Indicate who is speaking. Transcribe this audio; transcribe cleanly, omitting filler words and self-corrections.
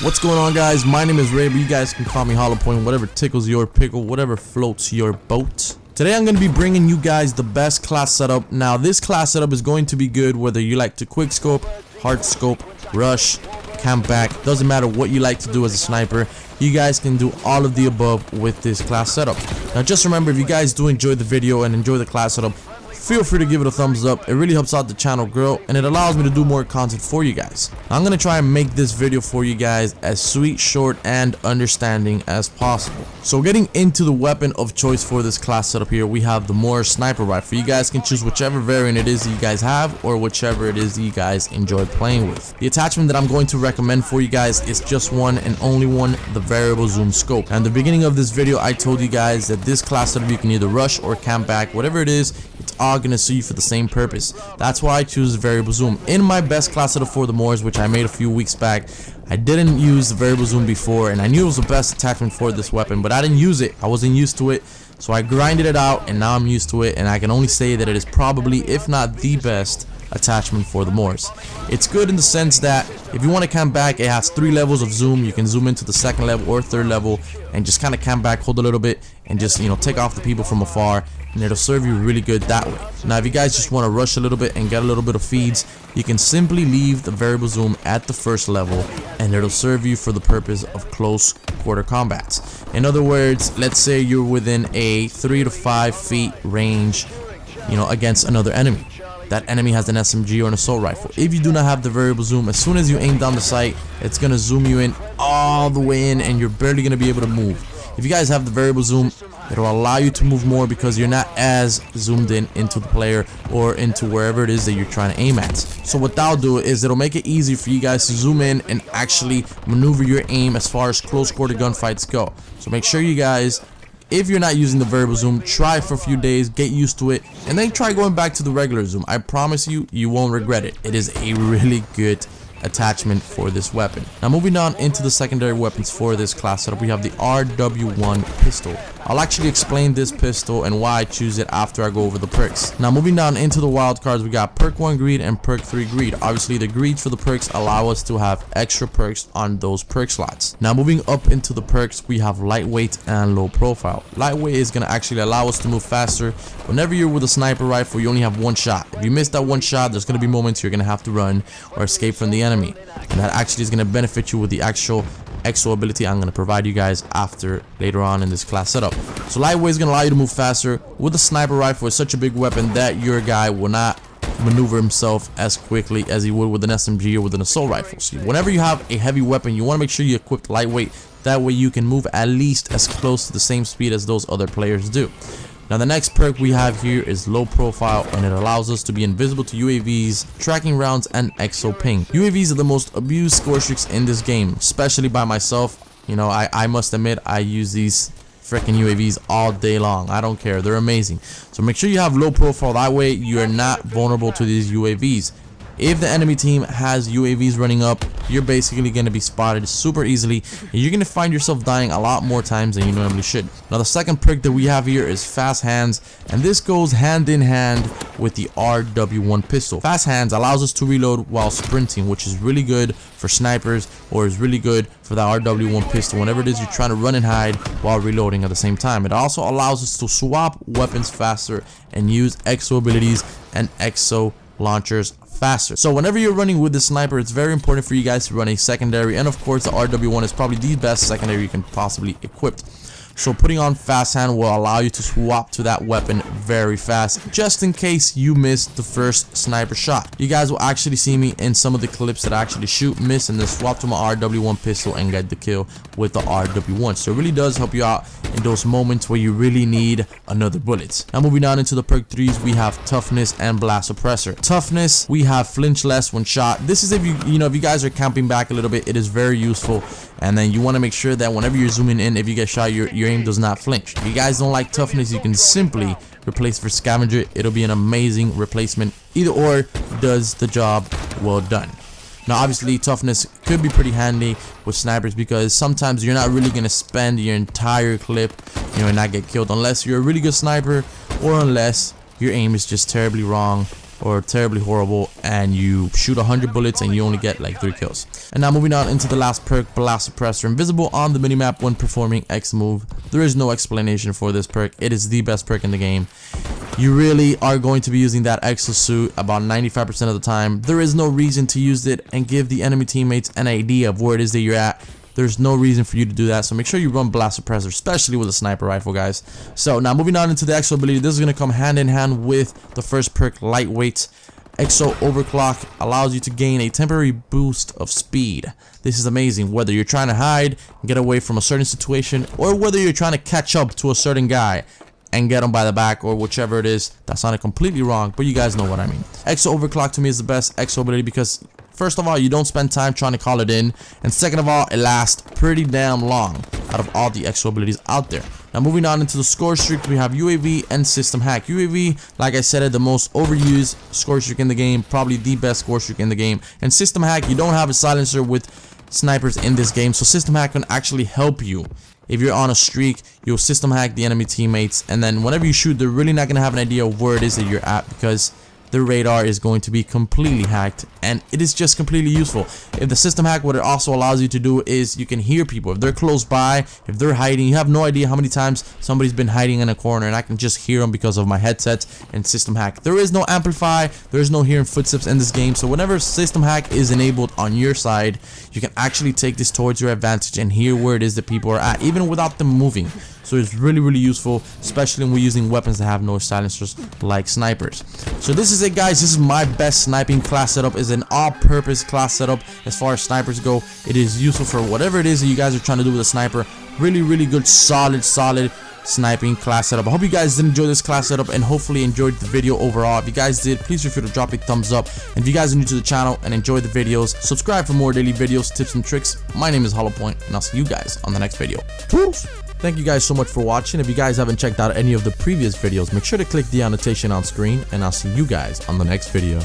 Speaker 1: What's going on, guys? My name is Ray, but you guys can call me HollowPoiint, whatever tickles your pickle, whatever floats your boat. Today I'm going to be bringing you guys the best class setup. Now this class setup is going to be good whether you like to quick scope, hard scope, rush, camp back. Doesn't matter what you like to do as a sniper. You guys can do all of the above with this class setup. Now just remember, if you guys do enjoy the video and enjoy the class setup, feel free to give it a thumbs up. It really helps out the channel grow and it allows me to do more content for you guys. I'm going to try and make this video for you guys as sweet, short, and understanding as possible. So getting into the weapon of choice for this class setup here, we have the Morris sniper rifle. You guys can choose whichever variant it is that you guys have or whichever it is that you guys enjoy playing with. The attachment that I'm going to recommend for you guys is just one and only one, the variable zoom scope. And at the beginning of this video I told you guys that this class setup you can either rush or camp back, whatever it is, it's all gonna suit you for the same purpose. That's why I choose variable zoom. In my best class setup for the Morris, which I made a few weeks back, I didn't use the variable zoom before and I knew it was the best attachment for this weapon, but I didn't use it. I wasn't used to it, so I grinded it out and now I'm used to it, and I can only say that it is probably, if not the best attachment for the Morris. It's good in the sense that if you want to camp back, it has 3 levels of zoom. You can zoom into the 2nd level or 3rd level and just kind of camp back, hold a little bit, and just, you know, take off the people from afar, and it'll serve you really good that way. Now if you guys just want to rush a little bit and get a little bit of feeds, you can simply leave the variable zoom at the 1st level and it'll serve you for the purpose of close quarter combats. In other words, let's say you're within a 3 to 5 feet range, you know, against another enemy. That enemy has an SMG or an assault rifle. If you do not have the variable zoom, as soon as you aim down the sight, it's gonna zoom you in all the way in and you're barely gonna be able to move. If you guys have the variable zoom, it'll allow you to move more because you're not as zoomed in into the player or into wherever it is that you're trying to aim at. So what that'll do is it'll make it easy for you guys to zoom in and actually maneuver your aim as far as close quarter gunfights go. So make sure you guys, if you're not using the variable zoom, try it for a few days, get used to it, and then try going back to the regular zoom. I promise you, you won't regret it. It is a really good attachment for this weapon. Now moving on into the secondary weapons for this class setup, we have the RW1 pistol. I'll actually explain this pistol and why I choose it after I go over the perks. Now moving down into the wild cards, we got perk 1 greed and perk 3 greed. Obviously the greeds for the perks allow us to have extra perks on those perk slots. Now moving up into the perks, we have lightweight and low profile. Lightweight is going to actually allow us to move faster. Whenever you're with a sniper rifle, you only have 1 shot. If you miss that 1 shot, there's going to be moments you're going to have to run or escape from the enemy, and that actually is going to benefit you with the actual exo ability I'm going to provide you guys later on in this class setup. So lightweight is going to allow you to move faster. With a sniper rifle, it's such a big weapon that your guy will not maneuver himself as quickly as he would with an SMG or with an assault rifle. So whenever you have a heavy weapon, you want to make sure you equip lightweight. That way you can move at least as close to the same speed as those other players do. Now the next perk we have here is low profile, and it allows us to be invisible to UAVs, tracking rounds, and exo ping. UAVs are the most abused score streaks in this game, especially by myself. You know, I must admit I use these freaking UAVs all day long. I don't care, they're amazing. So make sure you have low profile, that way you are not vulnerable to these UAVs. If the enemy team has UAVs running up, you're basically going to be spotted super easily, and you're going to find yourself dying a lot more times than you normally should. Now the second perk that we have here is fast hands, and this goes hand in hand with the RW1 pistol. Fast hands allows us to reload while sprinting, which is really good for snipers, or is really good for the RW1 pistol whenever it is you're trying to run and hide while reloading at the same time. It also allows us to swap weapons faster and use exo abilities and exo launchers faster. So whenever you're running with the sniper, it's very important for you guys to run a secondary, and of course the RW1 is probably the best secondary you can possibly equip. So putting on fast hand will allow you to swap to that weapon very fast, just in case you miss the first sniper shot. You guys will actually see me in some of the clips that I actually shoot, miss, and then swap to my RW1 pistol and get the kill with the RW1. So it really does help you out in those moments where you really need another bullet. Now moving on into the perk 3s, we have toughness and blast suppressor. Toughness, we have flinch less when shot. This is if you guys are camping back a little bit, it is very useful. And then you want to make sure that whenever you're zooming in, if you get shot, your aim does not flinch. If you guys don't like toughness, you can simply replace for scavenger. It'll be an amazing replacement. Either or does the job well done. Now obviously toughness could be pretty handy with snipers because sometimes you're not really going to spend your entire clip, and not get killed unless you're a really good sniper or unless your aim is just terribly wrong or terribly horrible, and you shoot 100 bullets and you only get like 3 kills. And now moving on into the last perk, Blast Suppressor. Invisible on the minimap when performing X move. There is no explanation for this perk. It is the best perk in the game. You really are going to be using that exosuit about 95% of the time. There is no reason to use it and give the enemy teammates an idea of where it is that you're at. There's no reason for you to do that, so make sure you run Blast Suppressor, especially with a sniper rifle, guys. So now moving on into the exo ability, this is going to come hand in hand with the first perk, Lightweight. Exo Overclock allows you to gain a temporary boost of speed. This is amazing, whether you're trying to hide, get away from a certain situation, or whether you're trying to catch up to a certain guy and get him by the back, or whichever it is. That sounded completely wrong, but you guys know what I mean. Exo Overclock to me is the best exo ability because first of all, you don't spend time trying to call it in, and second of all, it lasts pretty damn long out of all the exo abilities out there. Now moving on into the score streak, we have UAV and System Hack. UAV, like I said, is the most overused score streak in the game, probably the best score streak in the game. And System Hack, you don't have a silencer with snipers in this game, so System Hack can actually help you. If you're on a streak, you'll system hack the enemy teammates, and then whenever you shoot, they're really not going to have an idea of where it is that you're at because the radar is going to be completely hacked, and it is just completely useful. If the system hack, what it also allows you to do is you can hear people. If they're close by, if they're hiding, you have no idea how many times somebody's been hiding in a corner, and I can just hear them because of my headset and system hack. There is no amplify, there is no hearing footsteps in this game, so whenever system hack is enabled on your side, you can actually take this towards your advantage and hear where it is that people are at, even without them moving. So it's really useful, especially when we're using weapons that have no silencers like snipers. So this is it, guys. This is my best sniping class setup. It's an all-purpose class setup as far as snipers go. It is useful for whatever it is that you guys are trying to do with a sniper. Really good, solid sniping class setup. I hope you guys did enjoy this class setup and hopefully enjoyed the video overall. If you guys did, please feel free to drop a thumbs up. And if you guys are new to the channel and enjoy the videos, subscribe for more daily videos, tips and tricks. My name is HollowPoiint, and I'll see you guys on the next video. Peace. Thank you guys so much for watching. If you guys haven't checked out any of the previous videos, make sure to click the annotation on screen, and I'll see you guys on the next video.